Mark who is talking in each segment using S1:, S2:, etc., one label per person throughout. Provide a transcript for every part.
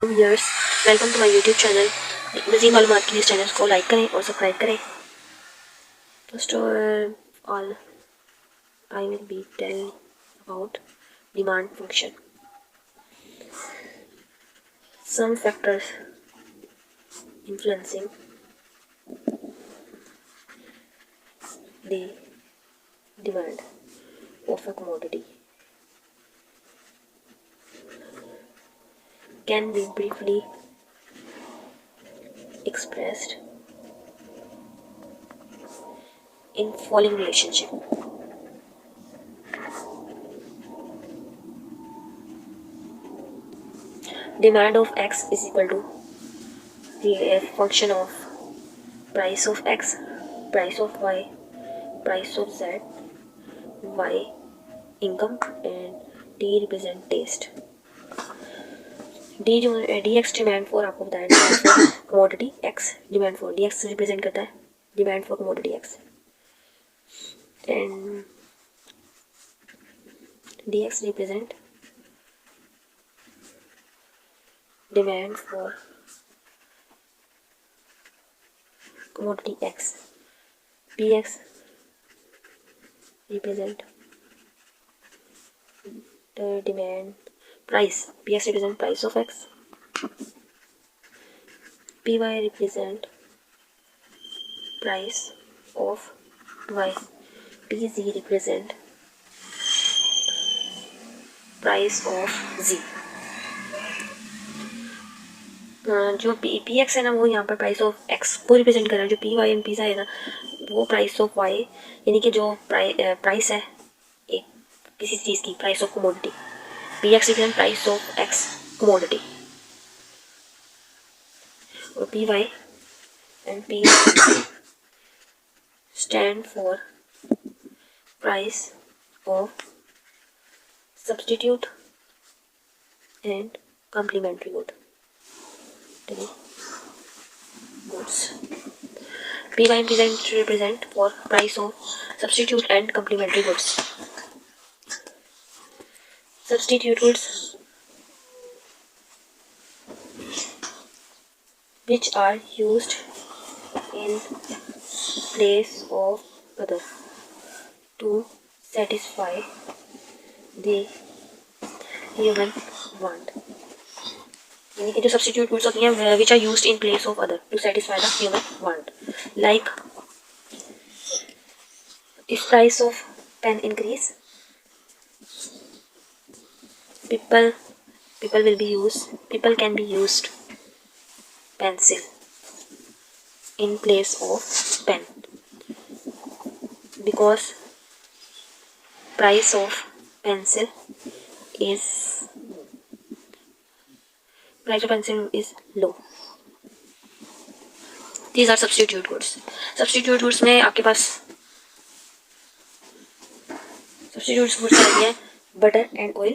S1: Viewers, welcome to my YouTube channel. मज़ीद मालूमात के लिए इस चैनल को लाइक करें और सब्सक्राइब करें। First of all I will be tell about demand function. Some factors influencing the demand of a commodity can be briefly expressed in following relationship. Demand of X is equal to the function of price of X, price of Y, price of Z, Y income, and D represent taste. D जो DX demand for आपको बताया demand for commodity X demand for DX represent करता है demand for commodity X and DX represent demand for commodity X. PX represent the demand price. PX represent price of X. PY represent price of Y. PZ represent price of Z. जो P x है ना वो यहाँ पर price of x को represent कर रहा है। जो पी वाई एंड पी है ना वो प्राइस ऑफ वाई यानी कि जो प्राइस है एक किसी चीज़ की price of commodity. P X represent price of X commodity और P Y and P stand for price of substitute and complementary good goods. PY and PZ represent for price of substitute and complementary goods. Substitute goods which are used in place of other to satisfy the human want. यानी कि जो substitute goods होती हैं which are used in place of other to satisfy the human want like if price of pen increase people can be used pencil in place of pen because price of pencil is low. These are substitute goods. Substitute goods में आपके पास substitute goods आती है butter and oil,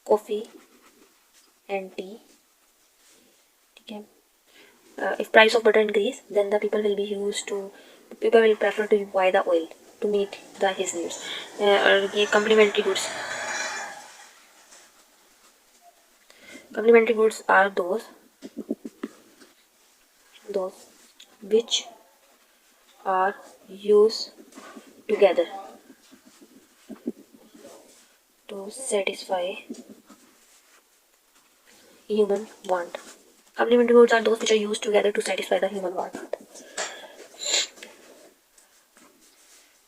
S1: coffee and tea. ठीक है. If price of butter increase, then the people will prefer to buy the oil to meet his needs. और ये complementary goods. Complementary goods are those which are used together to satisfy human want. Complementary goods are those which are used together to satisfy the human want.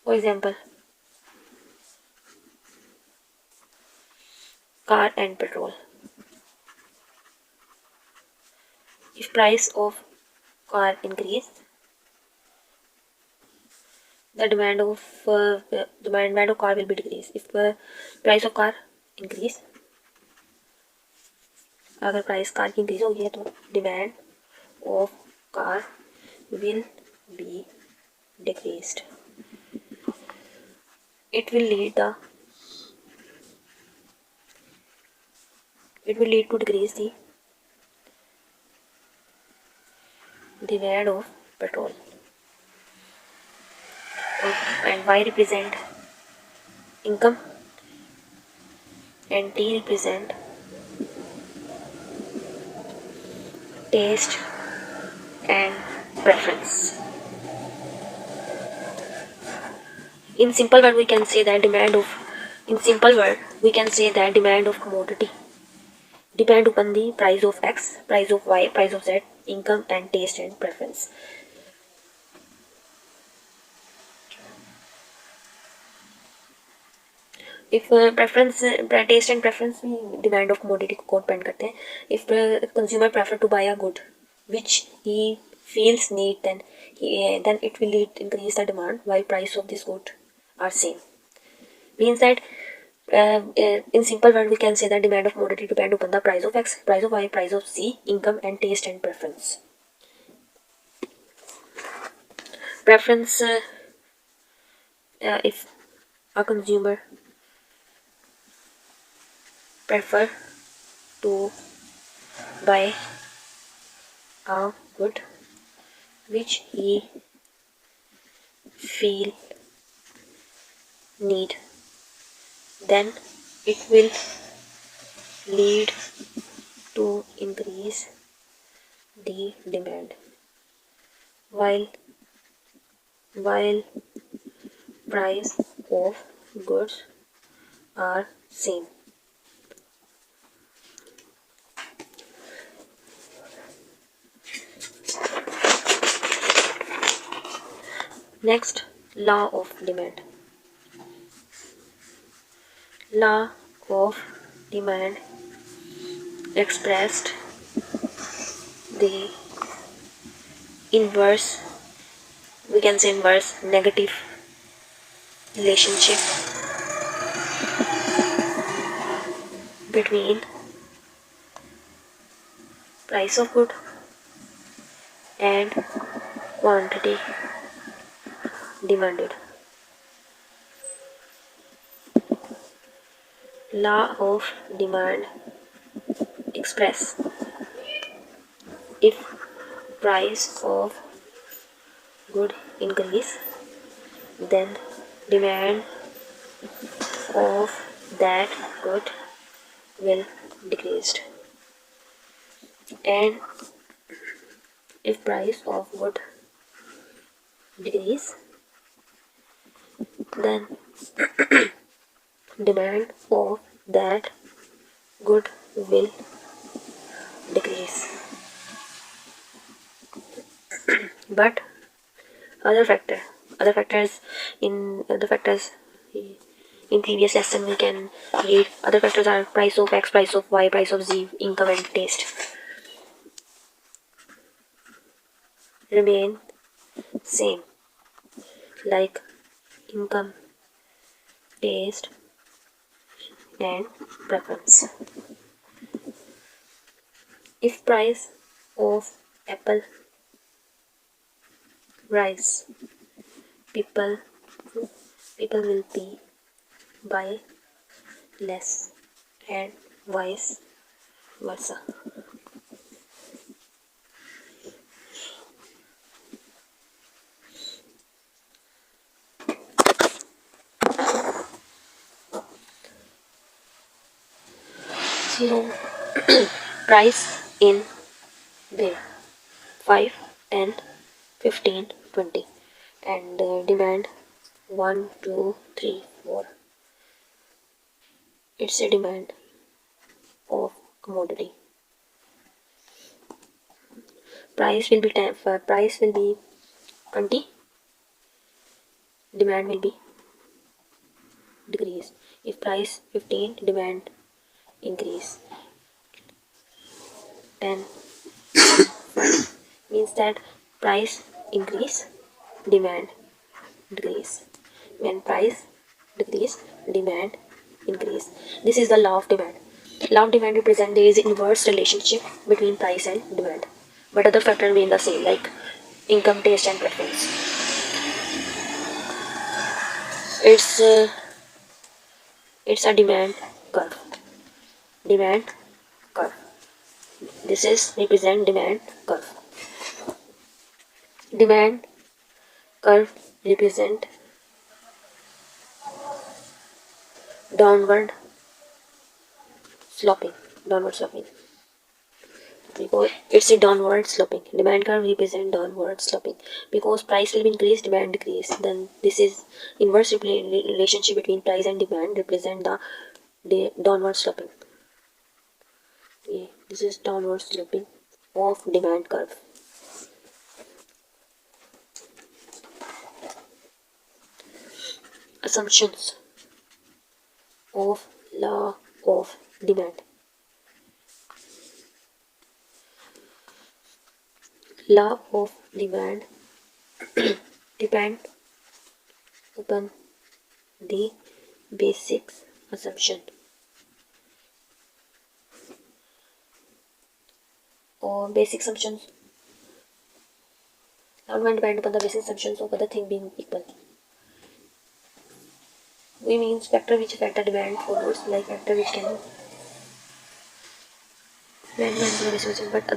S1: For example, car and petrol. If price of car increase, the demand of car will be decreased. If price of car increase, अगर price car की increase होगी है तो demand of car will be decreased. It will lead to decrease the demand of petrol. And Y represent income and T represent taste and preference. In simple word, we can say that demand of commodity depend upon the price of X, price of Y, price of Z, income and taste and preference. If taste and preference demand of commodity को depend करते हैं. If consumer prefer to buy a good which he feels need, then it will increase the demand while price of this good are same. Means that in simple word we can say that demand of commodity depend upon the price of X, price of Y, price of Z, income and taste and preference. Preference if a consumer prefer to buy a good which he feel need, then it will lead to increase the demand while price of goods are same. Next, law of demand. Law of demand expressed the inverse, we can say inverse negative relationship between price of good and quantity demanded. Law of demand express if price of good increase, then demand of that good will decrease, and if price of good decrease, then demand of that good will decrease. But other factors in previous lesson we can read. Other factors are price of X, price of Y, price of Z, income and taste remain same, like income, taste and preference. If price of apple rise, people will be buy less and vice versa. So price in bill 5, 10, 15, 20 and demand 1, 2, 3, 4. It's a demand of commodity. Price will be 10, price will be 20, demand will be decrease. If price 15, demand increase 10, 5. Means that price increase, demand decrease. When price decrease, demand increase. This is the law of demand. Law of demand represents there is inverse relationship between price and demand, but other factors remain the same, like income, taste and preference. It's a demand curve. Demand curve. This is represent demand curve. Demand curve represent downward sloping, downward sloping, because it's a downward sloping. Demand curve represent downward sloping because price will increase, demand decrease. Then this is inverse relationship between price and demand represent the downward sloping. Yeah, this is downward sloping of demand curve. Assumptions of law of demand. Law of demand depend upon the basic assumption or basic assumptions. Law of demand depend upon the basic assumptions of other things being equal. We means factor which affect the demand for goods, like factor which can but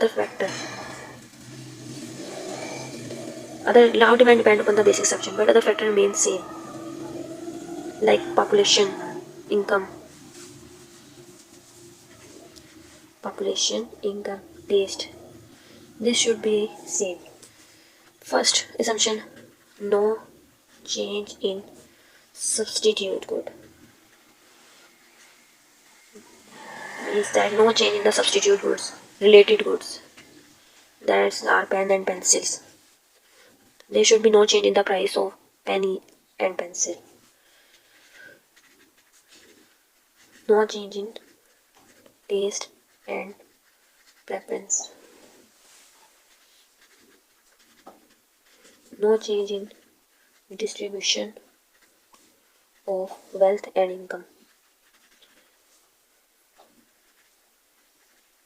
S1: other law of demand depend upon the basic assumption, but other factor remain same, like population, income, taste. This should be same. First assumption: no change in substitute good. Means that no change in the substitute goods, related goods. That's our pen and pencils. There should be no change in the price of pen and pencil. No change in taste and preference. No change in distribution of wealth and income.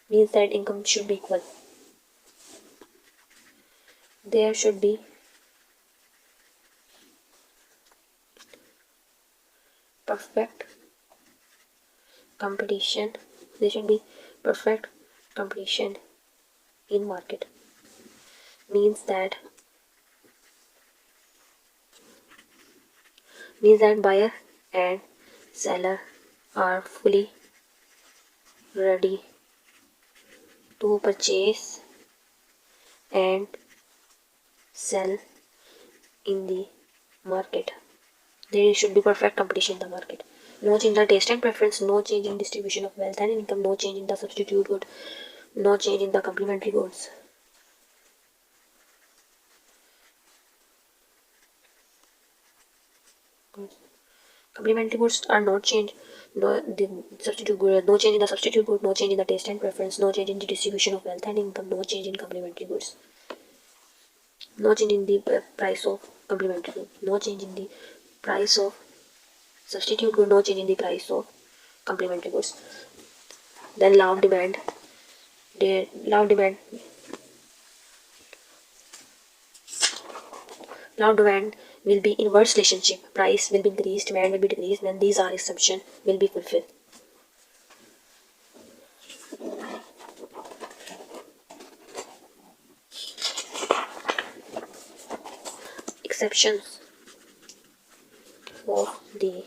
S1: Means that income should be equal. There should be perfect competition. There should be perfect competition in market. Means that buyer and seller are fully ready to purchase and sell in the market. There should be perfect competition in the market. No change in the taste and preference, no change in distribution of wealth and income, no change in the substitute good, no change in the complementary goods. Complementary goods are not changed. No change in the substitute good, no change in the taste and preference, no change in the distribution of wealth and income, no change in complementary goods. No change in the price of complementary good, no change in the price of substitute good, no change in the price of complementary goods. Then law of demand. Law of demand will be inverse relationship. Price will be increased, demand will be decreased, then these are assumption will be fulfilled. Exceptions of the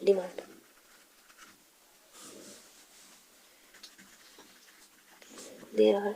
S1: demand. There are